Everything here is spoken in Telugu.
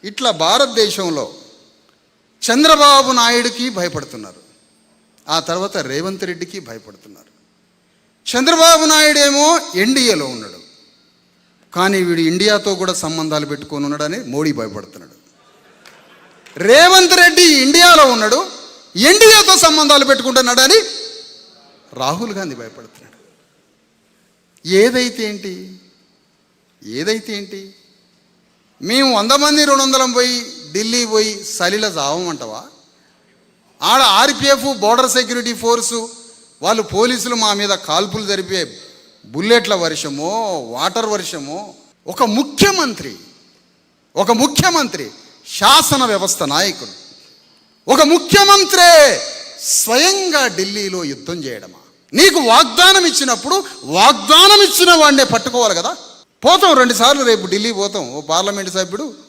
ఇట్లా భారతదేశంలో చంద్రబాబు నాయుడుకి భయపడుతున్నారు, ఆ తర్వాత రేవంత్ రెడ్డికి భయపడుతున్నారు. చంద్రబాబు నాయుడు ఏమో ఎన్డీఏలో ఉన్నాడు, కానీ వీడు ఇండియాతో కూడా సంబంధాలు పెట్టుకొని ఉన్నాడని మోడీ భయపడుతున్నాడు. రేవంత్ రెడ్డి ఇండియాలో ఉన్నాడు, ఎన్డీఏతో సంబంధాలు పెట్టుకుంటున్నాడని రాహుల్ గాంధీ భయపడుతున్నాడు. ఏదైతే ఏంటి మేము 100 మంది 200 పోయి ఢిల్లీ పోయి సలిల చావమంటావా? ఆడ ఆర్పిఎఫ్ బోర్డర్ సెక్యూరిటీ ఫోర్సు వాళ్ళు పోలీసులు మా మీద కాల్పులు జరిపే బుల్లెట్ల వర్షమో వాటర్ వర్షమో, ఒక ముఖ్యమంత్రి శాసన వ్యవస్థ నాయకుడు, ఒక ముఖ్యమంత్రి స్వయంగా ఢిల్లీలో యుద్ధం చేయడమా? నీకు వాగ్దానం ఇచ్చినప్పుడు వాగ్దానం ఇచ్చిన వాడినే పట్టుకోవాలి కదా. పోతాం 2 సార్లు, రేపు ఢిల్లీ పోతాం. ఓ పార్లమెంటు సభ్యుడు